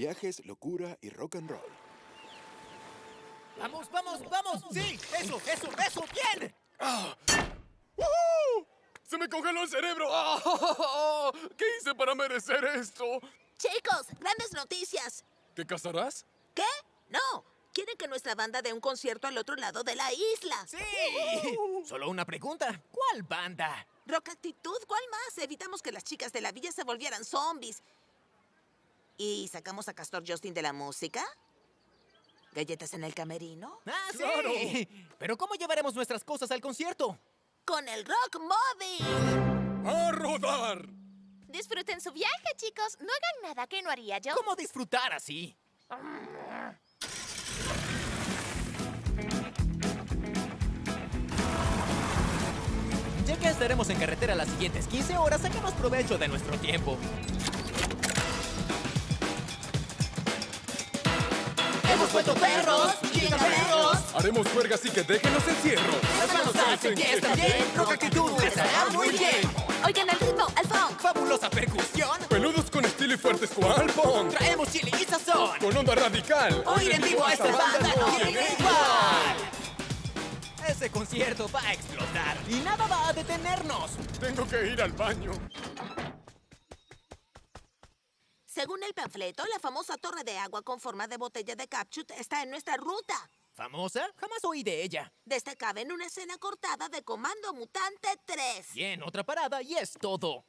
viajes, locura y rock and roll. ¡Vamos, vamos, vamos! ¡Sí! ¡Eso, eso, eso! ¡Bien! ¡Woohoo! ¡Se me congeló el cerebro! ¡Ah! ¿Qué hice para merecer esto? Chicos, grandes noticias. ¿Te casarás? ¿Qué? No. Quieren que nuestra banda dé un concierto al otro lado de la isla. ¡Sí! Solo una pregunta. ¿Cuál banda? Rock Actitud, ¿cuál más? Evitamos que las chicas de la villa se volvieran zombies. ¿Y sacamos a Castor Justin de la música? ¿Galletas en el camerino? ¡Ah, sí! ¡Claro! ¿Pero cómo llevaremos nuestras cosas al concierto? ¡Con el Rock Móvil! ¡A rodar! Disfruten su viaje, chicos. No hagan nada que no haría yo. ¿Cómo disfrutar así? Ya que estaremos en carretera las siguientes 15 horas, saquemos provecho de nuestro tiempo. ¡Hemos vuelto perros! ¡Perros! Haremos juerga así que déjenos encierro. Las manos alzan que está bien. Rock Actitud estará muy bien. Oigan el ritmo, al funk. Fabulosa percusión. Peludos con estilo y fuertes cual punk. Traemos chile y sazón. Con onda radical. Oír en vivo a esta banda no tiene igual. Ese concierto va a explotar y nada va a detenernos. Tengo que ir al baño. Según el panfleto, la famosa torre de agua con forma de botella de Capchut está en nuestra ruta. ¿Famosa? Jamás oí de ella. Destacaba en una escena cortada de Comando Mutante 3. Bien, otra parada y es todo.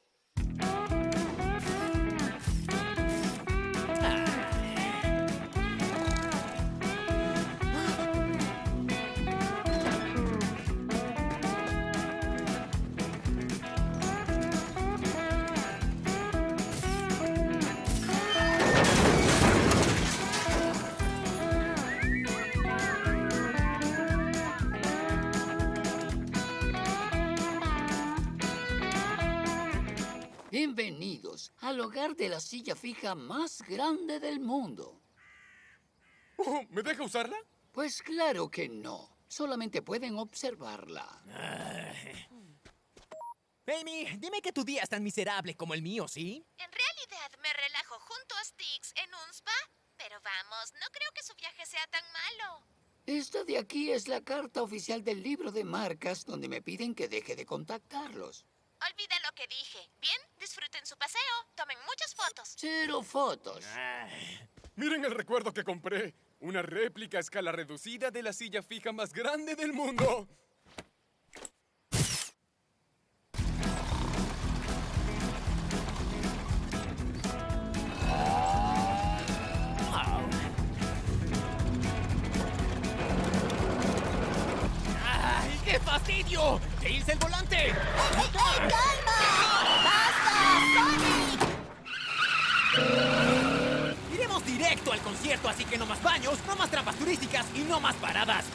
Bienvenidos al hogar de la silla fija más grande del mundo. Oh, ¿me deja usarla? Pues claro que no. Solamente pueden observarla. Amy, dime que tu día es tan miserable como el mío, ¿sí? En realidad me relajo junto a Styx en un spa. Pero vamos, no creo que su viaje sea tan malo. Esta de aquí es la carta oficial del libro de marcas donde me piden que deje de contactarlos. Olvida lo que dije. Bien, disfruten su paseo. Tomen muchas fotos. 0 fotos. Miren el recuerdo que compré. Una réplica a escala reducida de la silla fija más grande del mundo. ¡Ay, qué fastidio! ¡Que irse el volante! ¡Ey, calma! ¡Basta, Sonic! Iremos directo al concierto, así que no más baños, no más trampas turísticas y no más paradas.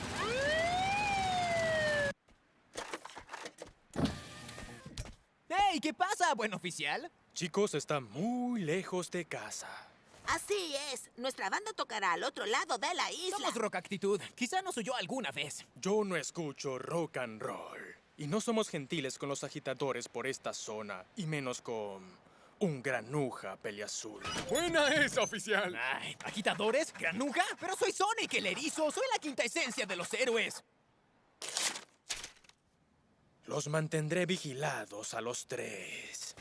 ¡Hey! ¿Qué pasa, buen oficial? Chicos, está muy lejos de casa. Así es. Nuestra banda tocará al otro lado de la isla. Somos Rock Actitud. Quizá nos oyó alguna vez. Yo no escucho rock and roll. Y no somos gentiles con los agitadores por esta zona. Y menos con un granuja peliazul. ¡Buena esa, oficial! Ay, ¿agitadores? ¿Granuja? Pero soy Sonic, el erizo. Soy la quinta esencia de los héroes. Los mantendré vigilados a los 3.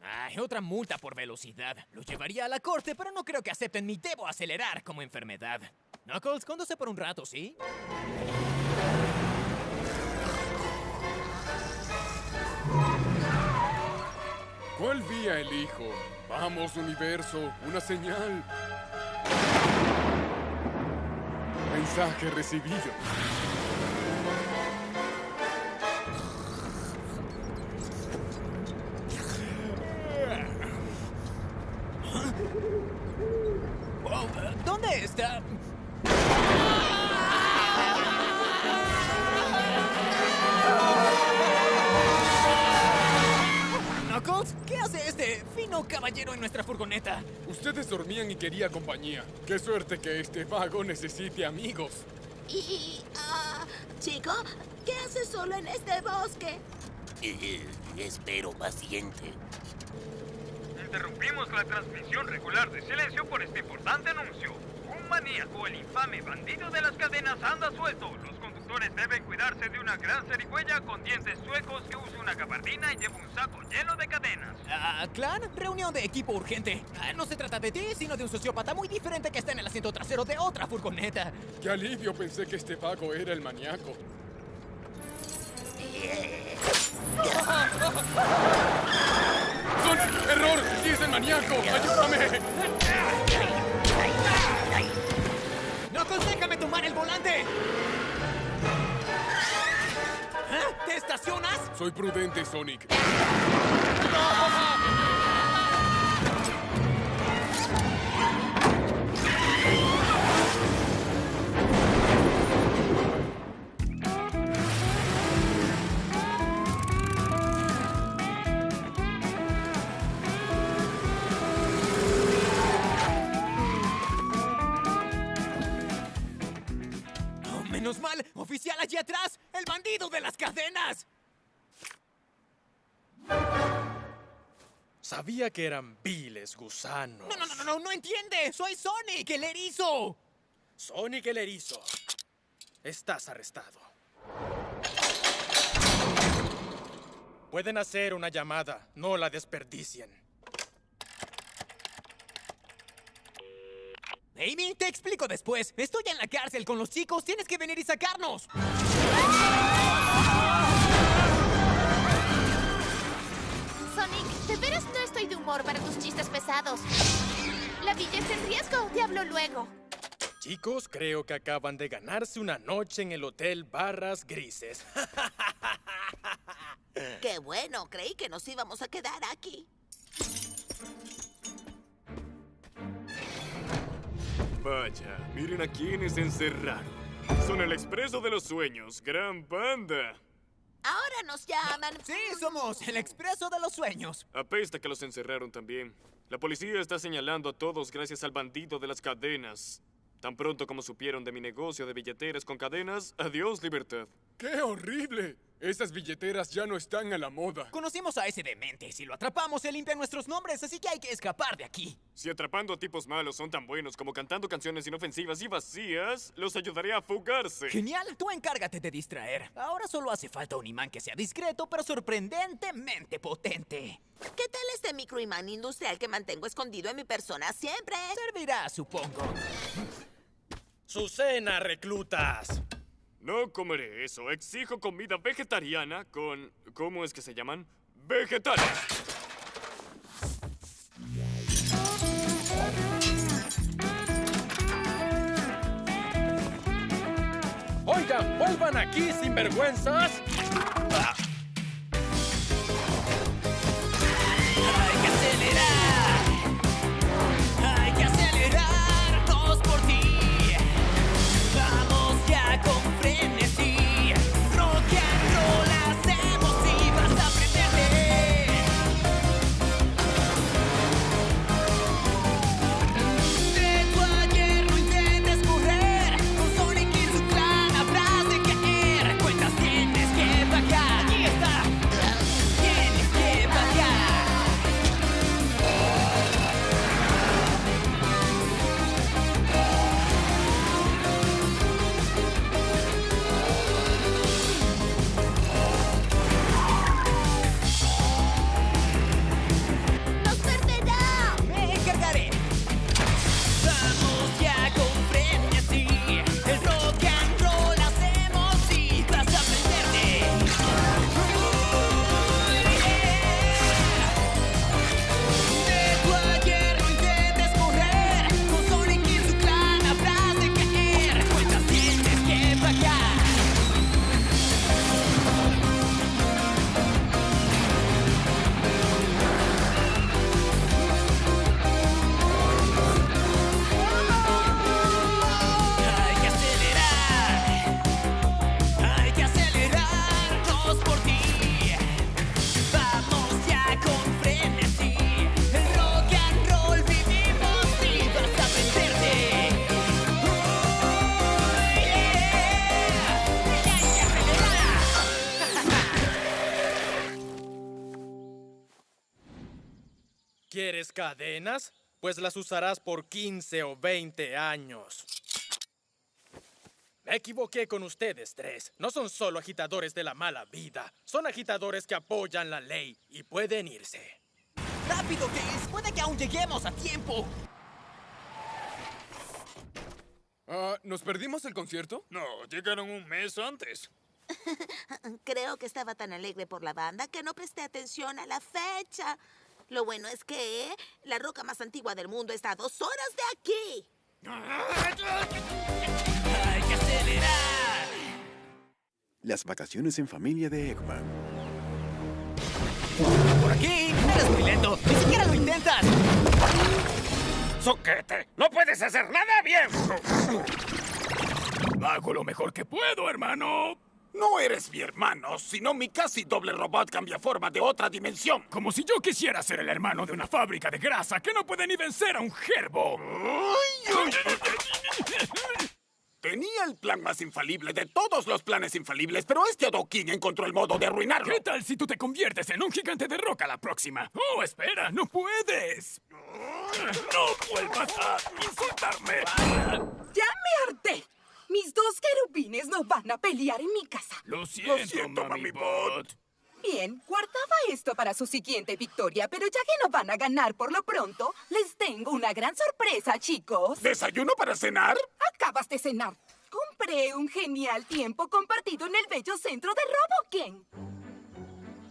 Ay, otra multa por velocidad. Lo llevaría a la corte, pero no creo que acepten mi debo acelerar como enfermedad. Knuckles, cóndose por un rato, ¿sí? ¿Cuál vía elijo? Vamos, universo, una señal. Mensaje recibido. Wow, ¿dónde está? Knuckles, ¿qué hace este fino caballero en nuestra furgoneta? Ustedes dormían y quería compañía. Qué suerte que este vago necesite amigos. Chico, ¿qué haces solo en este bosque? Espero paciente. interrumpimos la transmisión regular de Silencio por este importante anuncio. Un maníaco, el infame bandido de las cadenas, anda suelto. Los conductores deben cuidarse de una gran zarigüeya con dientes suecos que use una gabardina y lleva un saco lleno de cadenas. Clan, reunión de equipo urgente. No se trata de ti, sino de un sociópata muy diferente que está en el asiento trasero de otra furgoneta. ¡Qué alivio! Pensé que este vago era el maníaco. ¡Sonic! ¡Error! ¡Sí es el maníaco! ¡Ayúdame! ¡Knuckles, déjame tomar el volante! ¿Te estacionas? Soy prudente, Sonic. ¡Menos mal! ¡Oficial allí atrás! ¡El bandido de las cadenas! Sabía que eran viles gusanos. ¡No entiende! ¡Soy Sonic, el erizo! Sonic el erizo. Estás arrestado. Pueden hacer una llamada. No la desperdicien. Amy, te explico después. Estoy en la cárcel con los chicos. Tienes que venir y sacarnos. Sonic, de veras no estoy de humor para tus chistes pesados. La villa está en riesgo. Te hablo luego. Chicos, creo que acaban de ganarse una noche en el Hotel Barras Grises. ¡Qué bueno! Creí que nos íbamos a quedar aquí. Vaya, miren a quienes encerraron. Son el Expreso de los Sueños, gran banda. Ahora nos llaman. Sí, somos el Expreso de los Sueños. Apesta que los encerraron también. La policía está señalando a todos gracias al bandido de las cadenas. Tan pronto como supieron de mi negocio de billeteras con cadenas, adiós, libertad. ¡Qué horrible! Esas billeteras ya no están a la moda. Conocimos a ese demente. Si lo atrapamos, se limpian nuestros nombres, así que hay que escapar de aquí. Si atrapando a tipos malos son tan buenos como cantando canciones inofensivas y vacías, los ayudaré a fugarse. Genial, tú encárgate de distraer. Ahora solo hace falta un imán que sea discreto, pero sorprendentemente potente. ¿Qué tal este microimán industrial que mantengo escondido en mi persona siempre? Servirá, supongo. ¡Su cena, reclutas! No comeré eso. Exijo comida vegetariana con... ¿cómo es que se llaman? ¡Vegetales! ¡Oigan, vuelvan aquí, sinvergüenzas! ¡Hay que acelerar! ¡Hay que acelerar! ¡Todos por ti! ¡Vamos ya con frenesí! ¡Rock and roll hacemos y vas a aprenderte! De tu ayer no intentes correr. Con Sonic y su clan habrás de caer. Cuentas tienes que cadenas? Pues las usarás por 15 o 20 años. Me equivoqué con ustedes tres. No son solo agitadores de la mala vida. Son agitadores que apoyan la ley y pueden irse. ¡Rápido, Tails! ¡Puede que aún lleguemos a tiempo! ¿Nos perdimos el concierto? No, llegaron un mes antes. Creo que estaba tan alegre por la banda que no presté atención a la fecha. Lo bueno es que la roca más antigua del mundo está a 2 horas de aquí. ¡Hay que acelerar! Las vacaciones en familia de Eggman. ¡Por aquí! ¡Eres muy lento! ¡Ni siquiera lo intentas! ¡Soquete! ¡No puedes hacer nada bien! Hago lo mejor que puedo, hermano. No eres mi hermano, sino mi casi doble robot cambia forma de otra dimensión. Como si yo quisiera ser el hermano de una fábrica de grasa que no puede ni vencer a un gerbo. Tenía el plan más infalible de todos los planes infalibles, pero este adoquín encontró el modo de arruinarlo. ¿Qué tal si tú te conviertes en un gigante de roca la próxima? ¡Oh, espera! ¡No puedes! ¡No vuelvas a insultarme! ¡Ya me harté! Mis 2 querubines no van a pelear en mi casa. Lo siento, Mami Bot. Bien, guardaba esto para su siguiente victoria, pero ya que no van a ganar por lo pronto, les tengo una gran sorpresa, chicos. ¿Desayuno para cenar? Acabas de cenar. Compré un genial tiempo compartido en el bello centro de Roboken.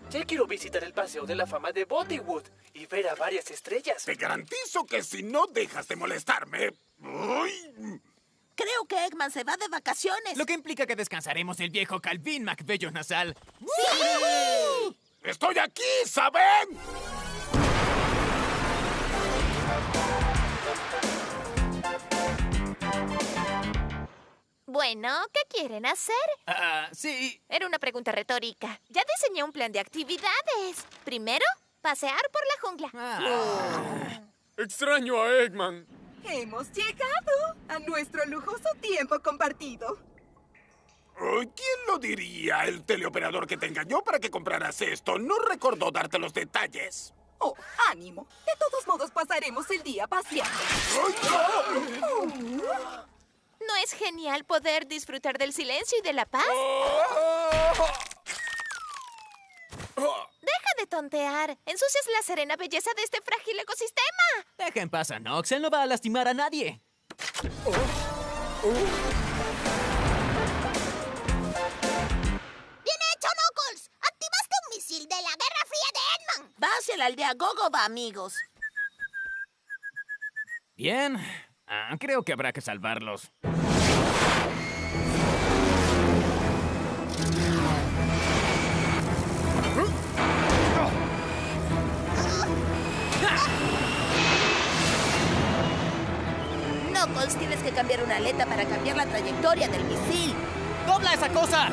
Ya quiero visitar el Paseo de la Fama de Bollywood y ver a varias estrellas. Te garantizo que si no dejas de molestarme... ¡Uy! Creo que Eggman se va de vacaciones. Lo que implica que descansaremos el viejo Calvin McBello Nasal. ¡Sí! ¡Estoy aquí, ¿saben? Bueno, ¿qué quieren hacer? Sí. Era una pregunta retórica. Ya diseñé un plan de actividades. Primero, pasear por la jungla. Extraño a Eggman. Hemos llegado a nuestro lujoso tiempo compartido. ¿Quién lo diría? El teleoperador que te engañó para que compraras esto no recordó darte los detalles. Oh, ánimo. De todos modos pasaremos el día paseando. ¿No es genial poder disfrutar del silencio y de la paz? Deja de tontear. Ensucias la serena belleza de este frágil ecosistema. Deja en paz a Nox. Él no va a lastimar a nadie. ¡Bien hecho, Knuckles! ¡Activaste un misil de la Guerra Fría de Eggman! Va hacia la aldea Gogoba, amigos. Bien. Creo que habrá que salvarlos. Knuckles, tienes que cambiar una aleta para cambiar la trayectoria del misil. ¡Dobla esa cosa!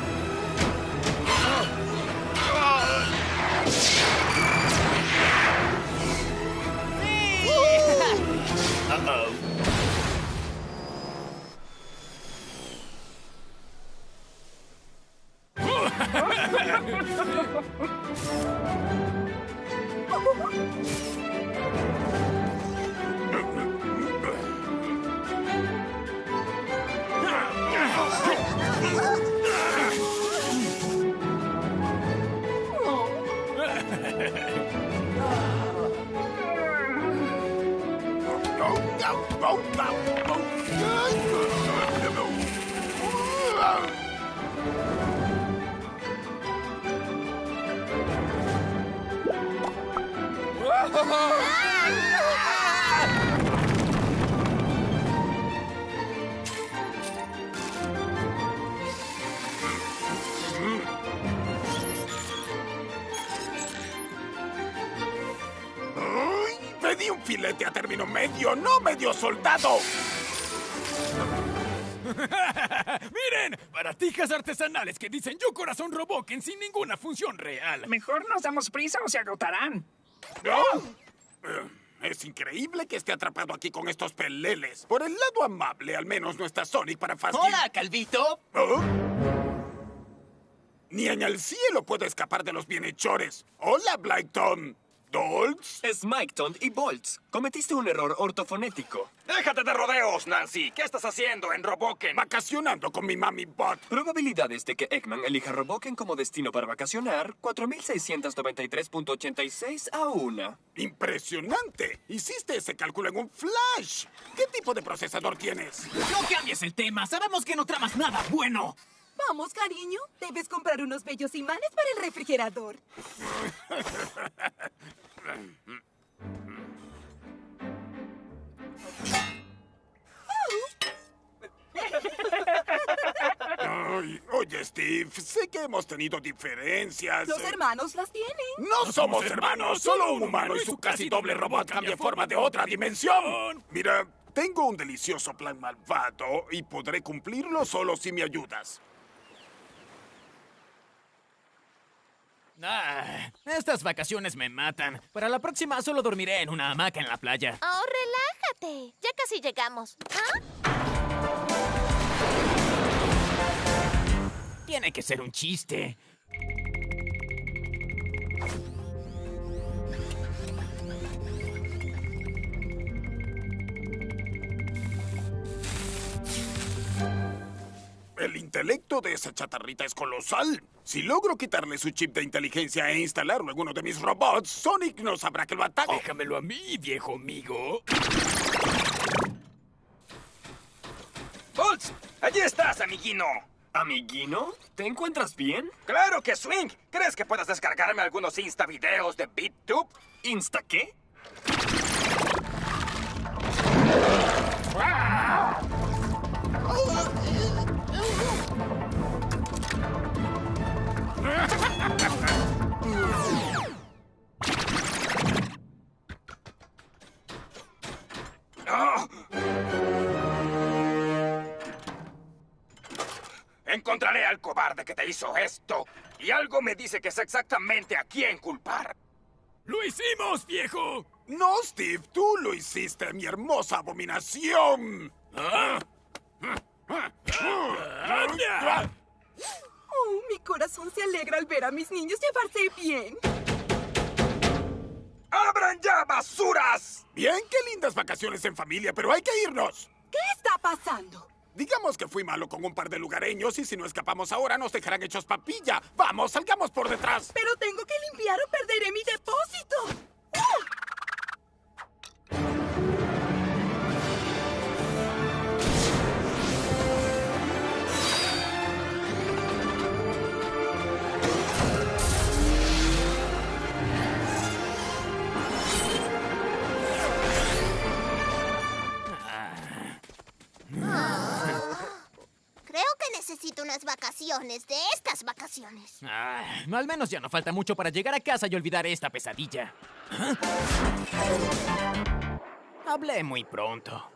Pedí un filete a término medio, no medio soldado. ¡Miren! Baratijas artesanales que dicen yo corazón Roboken sin ninguna función real. Mejor nos damos prisa o se agotarán. ¿No? Es increíble que esté atrapado aquí con estos peleles. Por el lado amable, al menos no está Sonic para fastidiar. ¡Hola, Calvito! ¿Oh? Ni en el cielo puedo escapar de los bienhechores. ¡Hola, Blyton! ¿Doltz? Smiketon y Boltz. Cometiste un error ortofonético. ¡Déjate de rodeos, Nancy! ¿Qué estás haciendo en Roboken? Vacacionando con mi mami Bot. Probabilidades de que Eggman elija Roboken como destino para vacacionar, 4.693.86 a 1. ¡Impresionante! Hiciste ese cálculo en un flash. ¿Qué tipo de procesador tienes? ¡No cambies el tema! ¡Sabemos que no tramas nada bueno! Vamos, cariño. Debes comprar unos bellos imanes para el refrigerador. Ay, oye, Steve, sé que hemos tenido diferencias. Los hermanos las tienen. ¡No somos hermanos! Solo un humano y su casi doble robot cambia forma de otra dimensión. Mira, tengo un delicioso plan malvado y podré cumplirlo solo si me ayudas. Estas vacaciones me matan. Para la próxima solo dormiré en una hamaca en la playa. Oh, relájate. Ya casi llegamos. Tiene que ser un chiste. El intelecto de esa chatarrita es colosal. Si logro quitarle su chip de inteligencia e instalarlo en uno de mis robots, Sonic no sabrá que lo ataque. Déjamelo a mí, viejo amigo. ¡Boltz! ¡Allí estás, amiguino! ¿Amiguino? ¿Te encuentras bien? ¡Claro que Swing! ¿Crees que puedas descargarme algunos Insta-videos de BitTube? ¿Insta qué? Encontraré al cobarde que te hizo esto. Y algo me dice que sé exactamente a quién culpar. ¡Lo hicimos, viejo! No, Steve, tú lo hiciste, mi hermosa abominación. Oh, mi corazón se alegra al ver a mis niños llevarse bien. ¡Abran ya, basuras! Bien, qué lindas vacaciones en familia, pero hay que irnos. ¿Qué está pasando? Digamos que fui malo con un par de lugareños y si no escapamos ahora nos dejarán hechos papilla. ¡Vamos, salgamos por detrás! Pero tengo que limpiar o perderé mi depósito. Creo que necesito unas vacaciones de estas vacaciones. Al menos ya no falta mucho para llegar a casa y olvidar esta pesadilla. Hablé muy pronto.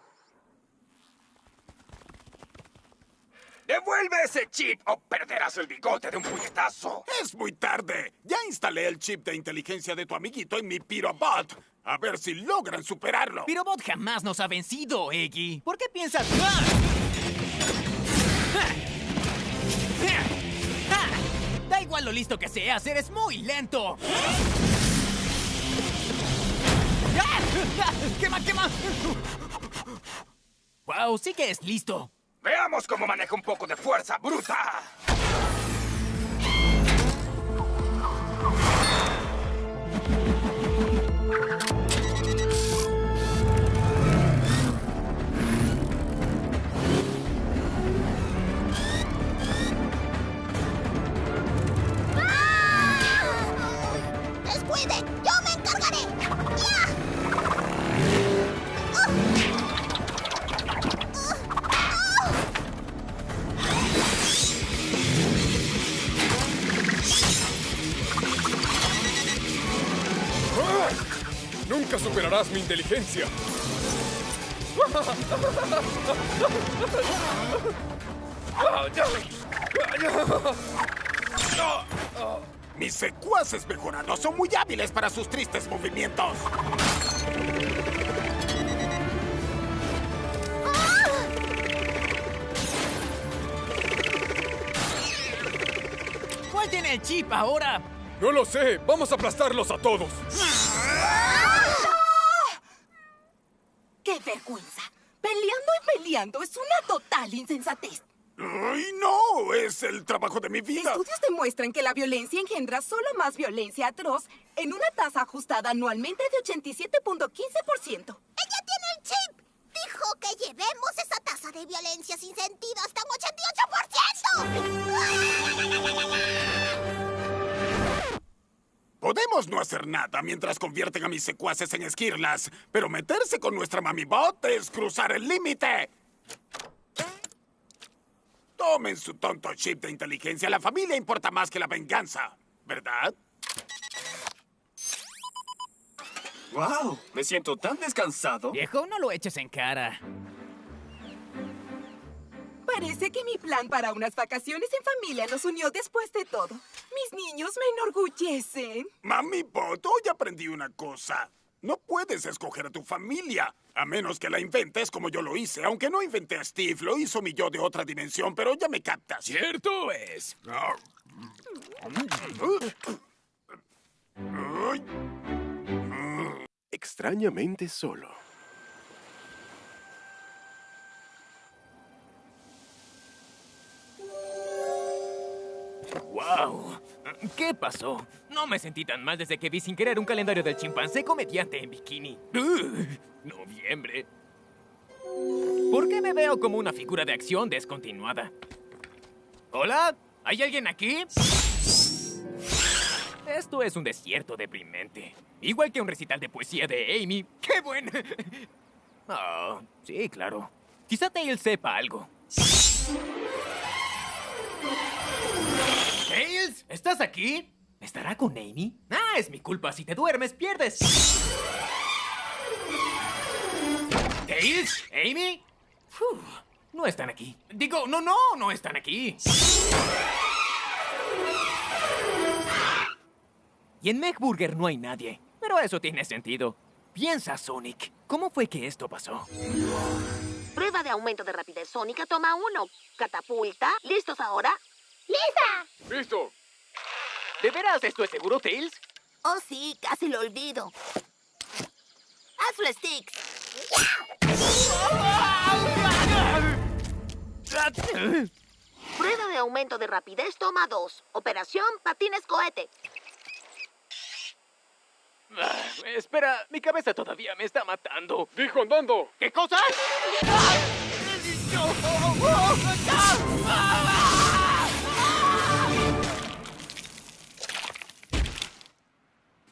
¡Devuelve ese chip o perderás el bigote de un puñetazo! Es muy tarde. Ya instalé el chip de inteligencia de tu amiguito en mi Pirobot. A ver si logran superarlo. Pirobot jamás nos ha vencido, Eggy. ¿Por qué piensas...? Da igual lo listo que seas, eres muy lento. ¡Quema, quema! ¡Wow! Sí que es listo. Veamos cómo maneja un poco de fuerza bruta. ¡Descuide! ¡Yo me encargaré! ¡Ya! Nunca superarás mi inteligencia. Mis secuaces mejorados son muy hábiles para sus tristes movimientos. ¿Cuál tiene el chip ahora? No lo sé. Vamos a aplastarlos a todos. peleando es una total insensatez. ¡Ay, no! Es el trabajo de mi vida. Estudios demuestran que la violencia engendra solo más violencia atroz en una tasa ajustada anualmente de 87.15%. ¡Ella tiene el chip! Dijo que llevemos esa tasa de violencia sin sentido hasta un 88%. Podemos no hacer nada mientras convierten a mis secuaces en esquirlas, pero meterse con nuestra mamibot es cruzar el límite. Tomen su tonto chip de inteligencia. La familia importa más que la venganza, ¿verdad? ¡Wow! Me siento tan descansado. Viejo, no lo eches en cara. Parece que mi plan para unas vacaciones en familia nos unió después de todo. Mis niños me enorgullecen. Mamibot, hoy aprendí una cosa. No puedes escoger a tu familia, a menos que la inventes como yo lo hice. Aunque no inventé a Steve, lo hizo mi yo de otra dimensión, pero ya me captas. Cierto es. Extrañamente solo. ¡Wow! ¿Qué pasó? No me sentí tan mal desde que vi sin querer un calendario del chimpancé comediante en bikini. Noviembre. ¿Por qué me veo como una figura de acción descontinuada? ¿Hola? ¿Hay alguien aquí? Esto es un desierto deprimente. Igual que un recital de poesía de Amy. ¡Qué bueno! Oh, sí, claro. Quizá Tails sepa algo. ¿Tails? ¿Estás aquí? ¿Estará con Amy? Ah, es mi culpa. Si te duermes, pierdes. ¿Tails? ¿Amy? Uf, no están aquí. Digo, no están aquí. Y en Mechburger no hay nadie. Pero eso tiene sentido. Piensa, Sonic. ¿Cómo fue que esto pasó? Prueba de aumento de rapidez sónica, toma 1. Catapulta. ¿Listos ahora? ¡Lista! ¡Listo! ¿De veras esto es seguro, Tails? Oh, sí, casi lo olvido. ¡Hazlo, Sticks! Prueba de aumento de rapidez, toma 2. Operación Patines Cohete. Espera, mi cabeza todavía me está matando. ¡Dijo andando! ¿Qué cosa?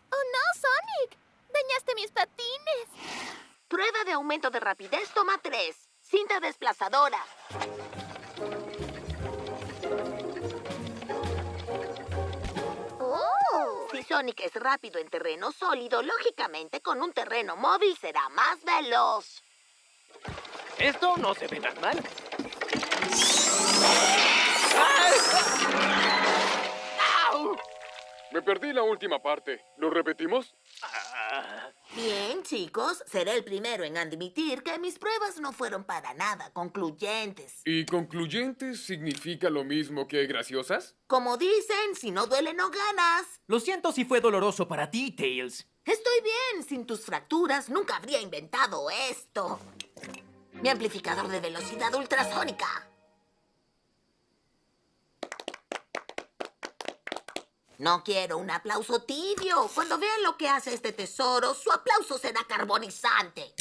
¡Oh, no, Sonic! ¡Dañaste mis patines! Prueba de aumento de rapidez, toma 3. Cinta desplazadora. Si Sonic es rápido en terreno sólido, lógicamente con un terreno móvil será más veloz. Esto no se ve tan mal. ¡Au! Me perdí la última parte. ¿Lo repetimos? Bien, chicos, seré el primero en admitir que mis pruebas no fueron para nada concluyentes. ¿Y concluyentes significa lo mismo que graciosas? Como dicen, si no duele no ganas. Lo siento si fue doloroso para ti, Tails. Estoy bien. Sin tus fracturas nunca habría inventado esto. Mi amplificador de velocidad ultrasónica. No quiero un aplauso tibio. Cuando vean lo que hace este tesoro, su aplauso será carbonizante.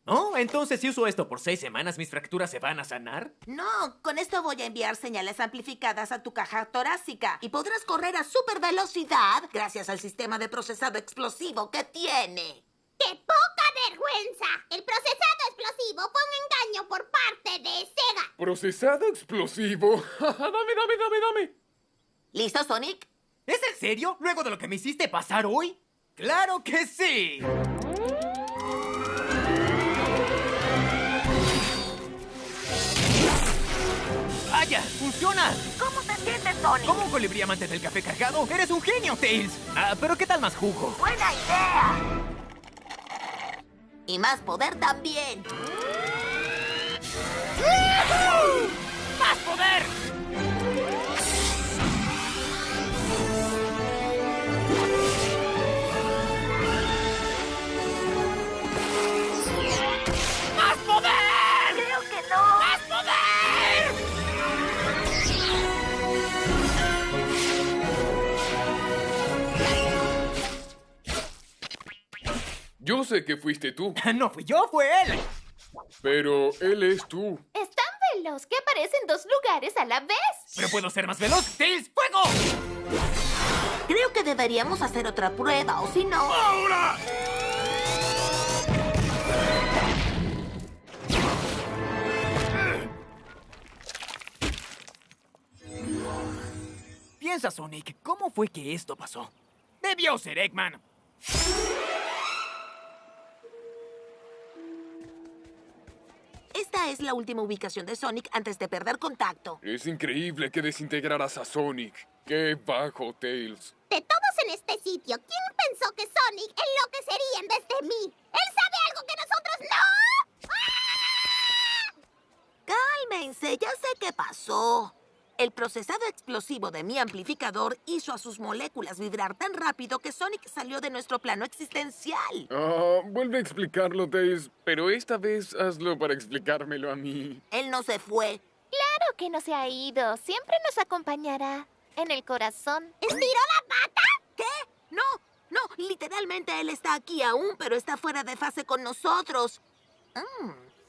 ¿Oh? Entonces, si uso esto por 6 semanas, ¿mis fracturas se van a sanar? No, con esto voy a enviar señales amplificadas a tu caja torácica y podrás correr a super velocidad gracias al sistema de procesado explosivo que tiene. ¡Qué poca vergüenza! El procesado explosivo fue un engaño por parte de Sega. ¿Procesado explosivo? Dame. ¿Listo, Sonic? ¿Es en serio? ¿Luego de lo que me hiciste pasar hoy? ¡Claro que sí! ¡Vaya! ¡Funciona! ¿Cómo te sientes, Sonic? ¿Como un colibrí amante del café cargado? ¡Eres un genio, Tails! Pero ¿qué tal más jugo? ¡Buena idea! Y más poder también. ¡Más poder! ¡Más poder! sé que fuiste tú. No fui yo, fue él. Pero él es tú. Es tan veloz que aparece en 2 lugares a la vez. Pero puedo ser más veloz. ¡Tails, fuego! Creo que deberíamos hacer otra prueba, o si no... ¡Ahora! Piensa, Sonic, ¿cómo fue que esto pasó? Debió ser Eggman. Esta es la última ubicación de Sonic antes de perder contacto. Es increíble que desintegraras a Sonic. ¡Qué bajo, Tails! De todos en este sitio, ¿quién pensó que Sonic enloquecería en vez de mí? ¿Él sabe algo que nosotros no? Cálmense, ya sé qué pasó. El procesado explosivo de mi amplificador hizo a sus moléculas vibrar tan rápido que Sonic salió de nuestro plano existencial. Vuelve a explicarlo, Tails, pero esta vez hazlo para explicármelo a mí. Él no se fue. Claro que no se ha ido. Siempre nos acompañará. En el corazón. ¿Estiró la pata? ¿Qué? No, literalmente él está aquí aún, pero está fuera de fase con nosotros.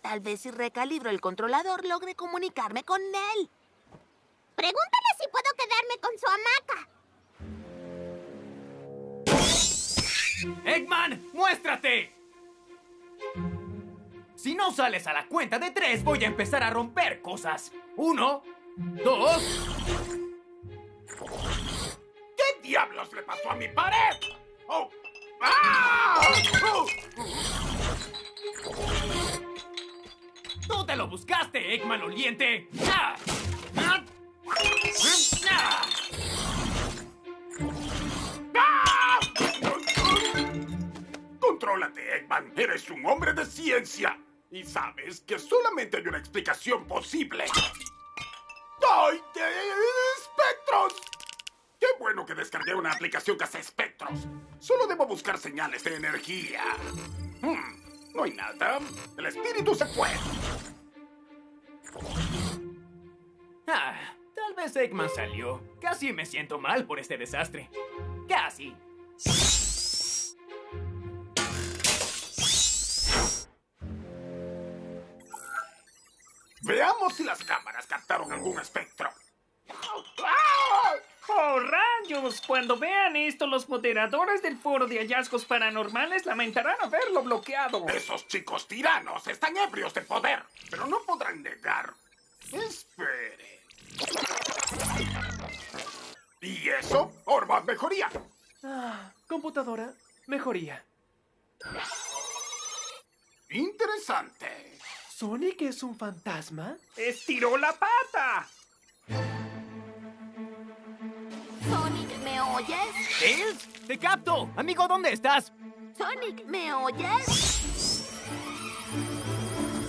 Tal vez si recalibro el controlador logre comunicarme con él. Pregúntale si puedo quedarme con su hamaca. ¡Eggman, muéstrate! Si no sales a la cuenta de 3, voy a empezar a romper cosas. 1, 2... ¿Qué diablos le pasó a mi pared? ¡Oh! ¡Ah! ¡Oh! ¡Tú te lo buscaste, Eggman oliente! ¡Ah! ¡Ah! ¡Ah! ¡Ah! Contrólate, Eggman. Eres un hombre de ciencia. Y sabes que solamente hay una explicación posible. ¡Ay, espectros! ¡Qué bueno que descargué una aplicación que hace espectros! Solo debo buscar señales de energía. No hay nada. El espíritu se fue. Tal vez Eggman salió. Casi me siento mal por este desastre. Casi. Veamos si las cámaras captaron algún espectro. ¡Oh, rayos! Cuando vean esto, los moderadores del foro de hallazgos paranormales lamentarán haberlo bloqueado. Esos chicos tiranos están ebrios de poder, pero no podrán negar. Espere. ¿Y eso? Orba, mejoría. Computadora, mejoría. Interesante. ¿Sonic es un fantasma? ¡Estiró la pata! Sonic, ¿me oyes? ¿Tails? ¡Te capto! Amigo, ¿dónde estás? Sonic, ¿me oyes?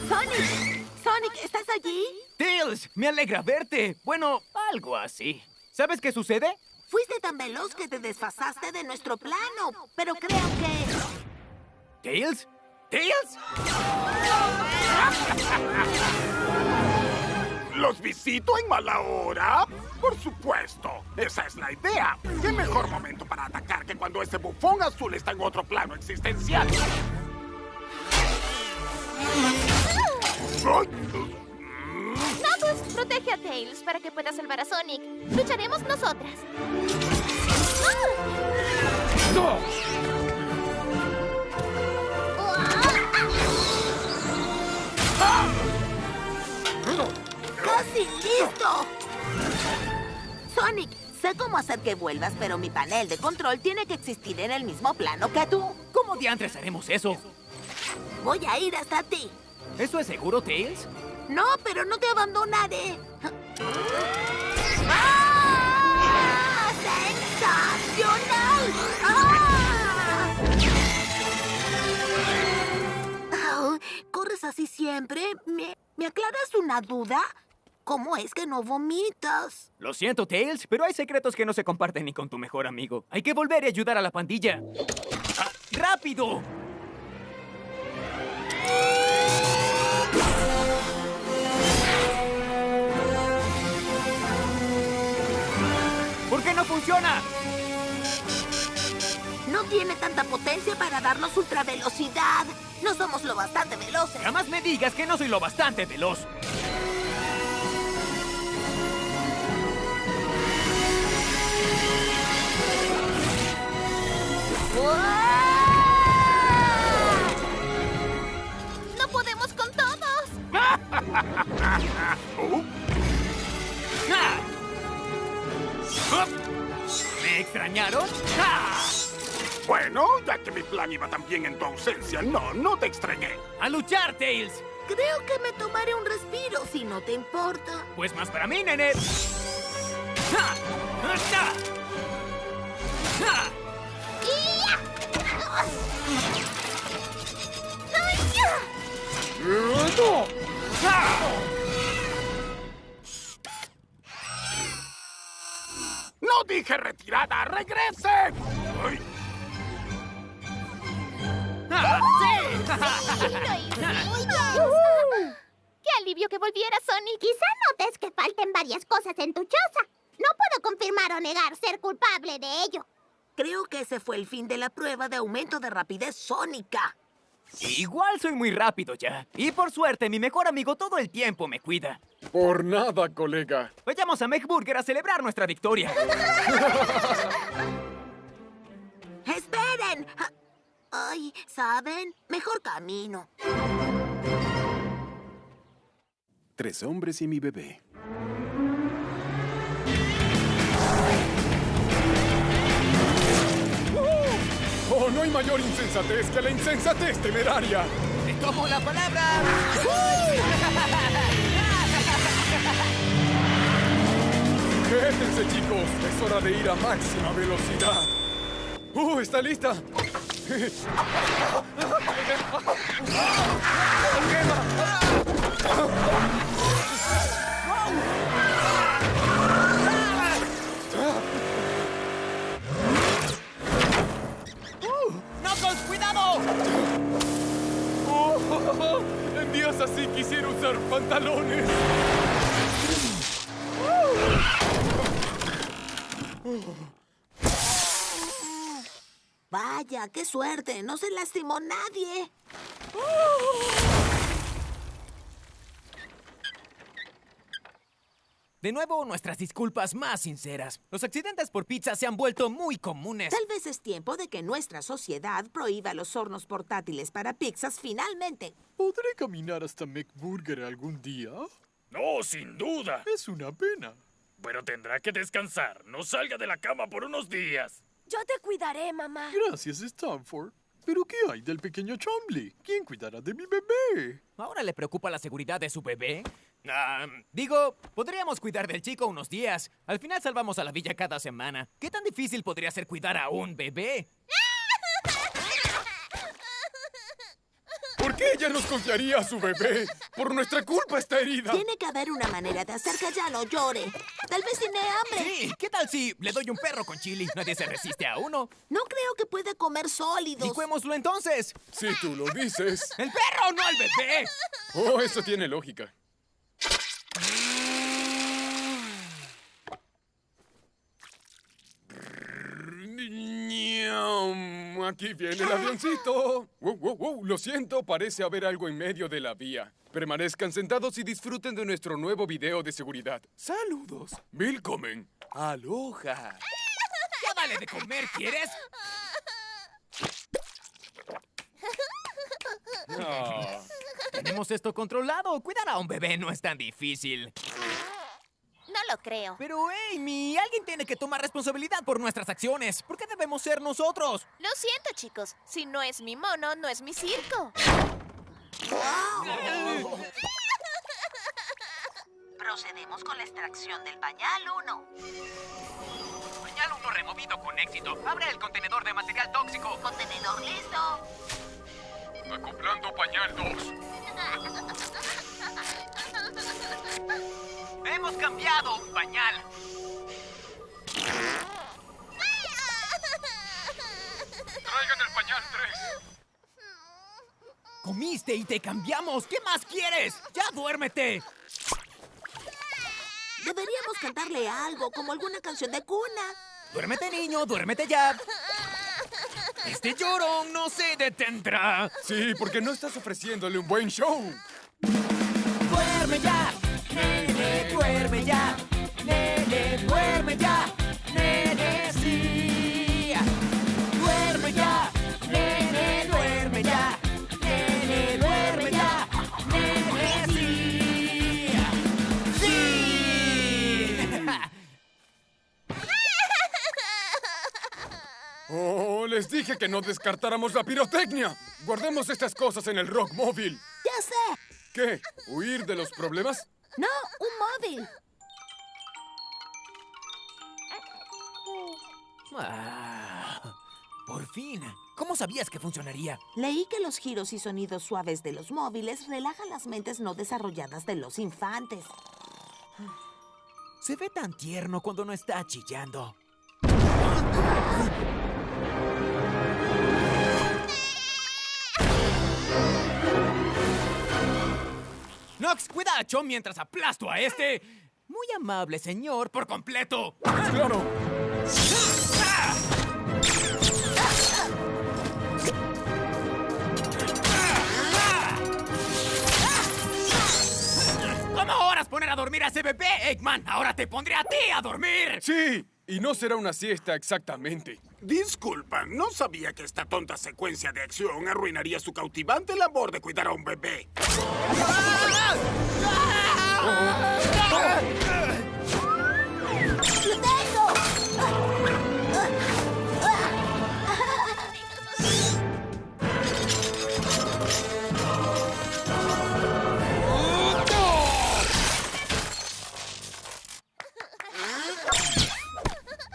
Sonic, ¿estás allí? ¡Tails! ¡Me alegra verte! Bueno, algo así. ¿Sabes qué sucede? Fuiste tan veloz que te desfasaste de nuestro plano, pero creo que... ¿Tails? ¿Tails? ¿Los visito en mala hora? Por supuesto, esa es la idea. ¿Qué mejor momento para atacar que cuando ese bufón azul está en otro plano existencial? Knuckles, protege a Tails para que pueda salvar a Sonic. Lucharemos nosotras. ¡No! ¡Casi listo! Sonic, sé cómo hacer que vuelvas, pero mi panel de control tiene que existir en el mismo plano que tú. ¿Cómo diantres haremos eso? Voy a ir hasta ti. ¿Eso es seguro, Tails? No, pero no te abandonaré. ¡Ah! ¡Sensacional! ¡Ah! Oh, ¿corres así siempre? ¿Me aclaras una duda? ¿Cómo es que no vomitas? Lo siento, Tails, pero hay secretos que no se comparten ni con tu mejor amigo. Hay que volver y ayudar a la pandilla. ¡Ah, ¡rápido! ¿Por qué no funciona? No tiene tanta potencia para darnos ultravelocidad. No somos lo bastante veloces. Jamás me digas que no soy lo bastante veloz. ¡No podemos con todos! ¿Me extrañaron? Bueno, ya que mi plan iba tan bien en tu ausencia, no te extrañé. ¡A luchar, Tails! Creo que me tomaré un respiro, si no te importa. Pues más para mí, nene. ¡Ja! ¡Ja! ¡Ja! ¡No! ¡No dije retirada! ¡Regresen! ¡Ay! ¡Qué alivio que volviera, Sonic! Quizá notes que falten varias cosas en tu choza. No puedo confirmar o negar ser culpable de ello. Creo que ese fue el fin de la prueba de aumento de rapidez sónica. Igual soy muy rápido ya. Y por suerte, mi mejor amigo todo el tiempo me cuida. Por nada, colega. Vayamos a McBurger a celebrar nuestra victoria. ¡Esperen! Ay, ¿saben? Mejor camino. 3 hombres y mi bebé. ¡Oh, no hay mayor insensatez que la insensatez temeraria! ¡Te tomo la palabra! ¡Quédense, chicos! Es hora de ir a máxima velocidad. ¿Está lista? ¡Knuckles, cuidado! En días así quisiera usar pantalones. Vaya, qué suerte. No se lastimó nadie. De nuevo, nuestras disculpas más sinceras. Los accidentes por pizza se han vuelto muy comunes. Tal vez es tiempo de que nuestra sociedad prohíba los hornos portátiles para pizzas finalmente. ¿Podré caminar hasta McBurger algún día? No, sin duda. Es una pena. Pero tendrá que descansar. No salga de la cama por unos días. Yo te cuidaré, mamá. Gracias, Stanford. ¿Pero qué hay del pequeño Chombley? ¿Quién cuidará de mi bebé? ¿Ahora le preocupa la seguridad de su bebé? Digo, podríamos cuidar del chico unos días. Al final salvamos a la villa cada semana. ¿Qué tan difícil podría ser cuidar a un bebé? ¿Por qué ella nos confiaría a su bebé? Por nuestra culpa está herida. Tiene que haber una manera de hacer que ya no llore. Tal vez tiene hambre. Sí, ¿qué tal si le doy un perro con chili? Nadie se resiste a uno. No creo que pueda comer sólidos. Licuémoslo entonces. Si tú lo dices. ¡El perro, no el bebé! Oh, eso tiene lógica. Aquí viene el avioncito. Wow, lo siento, parece haber algo en medio de la vía. Permanezcan sentados y disfruten de nuestro nuevo video de seguridad. Saludos. Willkommen. Aloha. Ya dale de comer, ¿quieres? No. Tenemos esto controlado. Cuidar a un bebé no es tan difícil. No lo creo. Pero, Amy, alguien tiene que tomar responsabilidad por nuestras acciones. ¿Por qué debemos ser nosotros? Lo siento, chicos. Si no es mi mono, no es mi circo. Procedemos con la extracción del pañal 1. Pañal 1 removido con éxito. Abre el contenedor de material tóxico. Contenedor listo. Acoplando pañal 2. Hemos cambiado un pañal. Traigan el pañal 3. Comiste y te cambiamos. ¿Qué más quieres? ¡Ya duérmete! Deberíamos cantarle algo, como alguna canción de cuna. Duérmete, niño, duérmete ya. Este llorón no se detendrá. Sí, porque no estás ofreciéndole un buen show. ¡Duerme ya! ¡Nene, duerme ya! ¡Nene, duerme ya! ¡Nene, sí! ¡Duerme ya! ¡Nene, duerme ya! ¡Nene, duerme ya! ¡Nene, sí! ¡Sí! Oh, les dije que no descartáramos la pirotecnia. Guardemos estas cosas en el Rock Móvil. ¡Ya sé! ¿Qué? ¿Huir de los problemas? No, un móvil. Por fin. ¿Cómo sabías que funcionaría? Leí que los giros y sonidos suaves de los móviles relajan las mentes no desarrolladas de los infantes. Se ve tan tierno cuando no está chillando. Nox, cuida a Chom mientras aplasto a este. Muy amable, señor, por completo. ¡Claro! ¿Cómo horas poner a dormir a ese bebé, Eggman? Ahora te pondré a ti a dormir. Sí, y no será una siesta exactamente. Disculpan, no sabía que esta tonta secuencia de acción arruinaría su cautivante labor de cuidar a un bebé. ¡Lo tengo!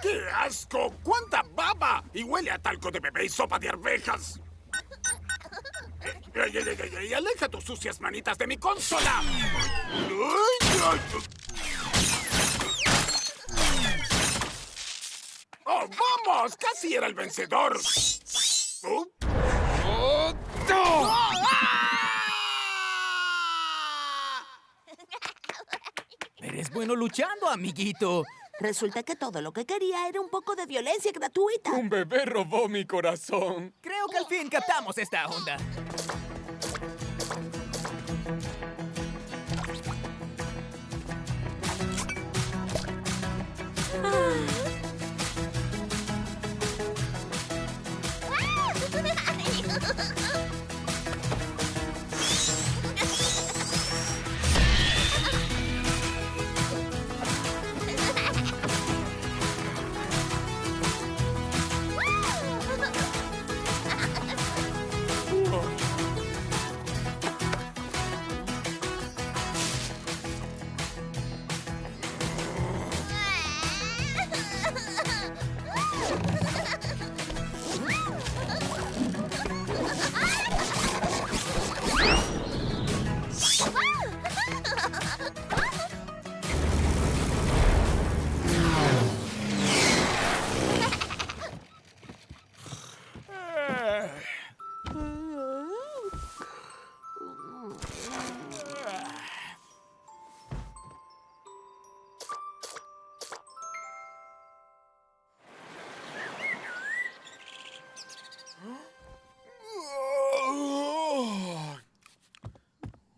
¡Qué asco! ¡Cuánta baba! Y huele a talco de bebé y sopa de arvejas. ¡Ey! ¡Aleja tus sucias manitas de mi consola! ¡Oh, vamos! ¡Casi era el vencedor! Eres bueno luchando, amiguito. Resulta que todo lo que quería era un poco de violencia gratuita. Un bebé robó mi corazón. Creo que al fin captamos esta onda.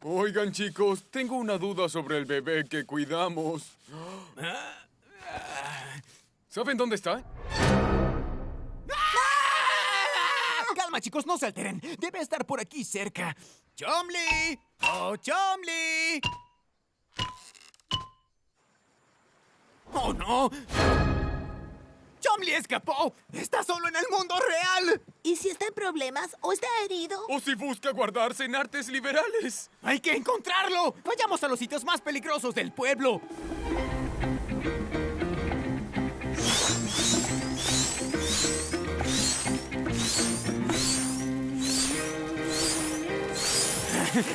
Oigan, chicos, tengo una duda sobre el bebé que cuidamos. ¿Saben dónde está? Calma, chicos, no se alteren. Debe estar por aquí cerca. ¡Chomli! ¡Oh, Chomli! ¡Oh, no! ¡Chomli escapó! ¡Está solo en el mundo real! ¿Y si está en problemas o está herido? ¿O si busca guardarse en artes liberales? ¡Hay que encontrarlo! ¡Vayamos a los sitios más peligrosos del pueblo!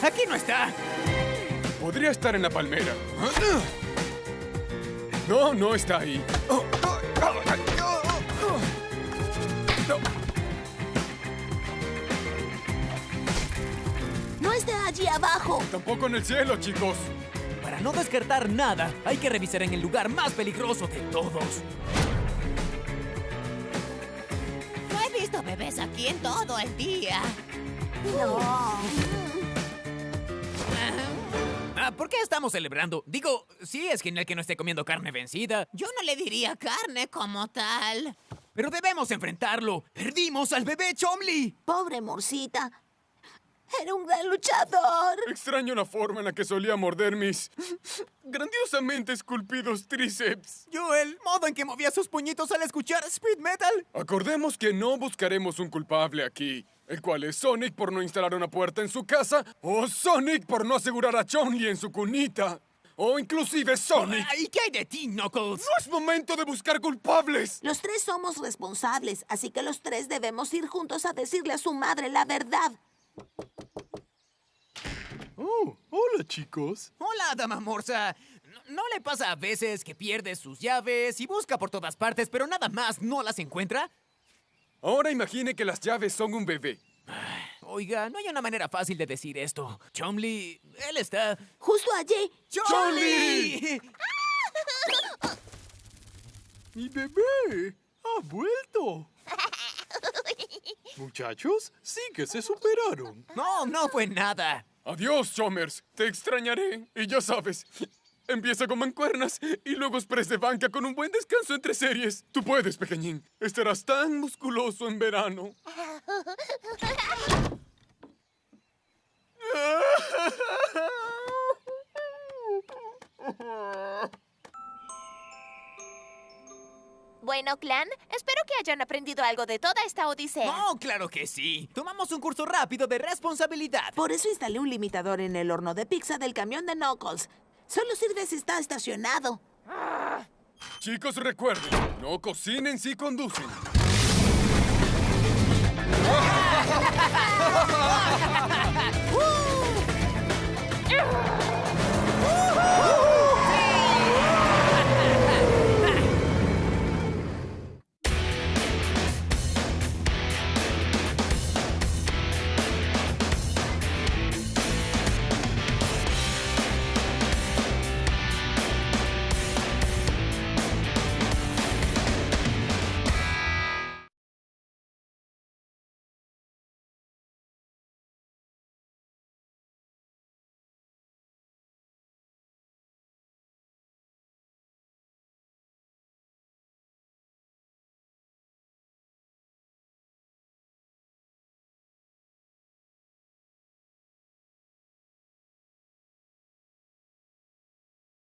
¡Aquí no está! Podría estar en la palmera. No, no está ahí. No está allí abajo. Tampoco en el cielo, chicos. Para no descartar nada, hay que revisar en el lugar más peligroso de todos. No he visto bebés aquí en todo el día. ¿Por qué estamos celebrando? Digo, sí es genial que no esté comiendo carne vencida. Yo no le diría carne como tal. Pero debemos enfrentarlo. ¡Perdimos al bebé Chomli! Pobre Morcita. Era un gran luchador. Extraño la forma en la que solía morder mis grandiosamente esculpidos tríceps. Yo, el modo en que movía sus puñitos al escuchar speed metal. Acordemos que no buscaremos un culpable aquí, el cual es Sonic por no instalar una puerta en su casa, o Sonic por no asegurar a Chun-Li en su cunita, o inclusive Sonic. ¿Y qué hay de ti, Knuckles? ¡No es momento de buscar culpables! Los tres somos responsables, así que los tres debemos ir juntos a decirle a su madre la verdad. Oh, hola, chicos. Hola, Dama Morsa. ¿No le pasa a veces que pierde sus llaves y busca por todas partes, pero nada más no las encuentra? Ahora imagine que las llaves son un bebé. Oiga, no hay una manera fácil de decir esto. Chomli, él está... ¡Justo allí! ¡Chomli! ¡Mi bebé ha vuelto! Muchachos, sí que se superaron. No fue nada. Adiós, Chomers. Te extrañaré. Y ya sabes, empieza con mancuernas y luego express de banca con un buen descanso entre series. Tú puedes, pequeñín. Estarás tan musculoso en verano. Bueno, clan, espero que hayan aprendido algo de toda esta odisea. No, claro que sí. Tomamos un curso rápido de responsabilidad. Por eso instalé un limitador en el horno de pizza del camión de Knuckles. Solo sirve si está estacionado. Chicos, recuerden, no cocinen si conducen.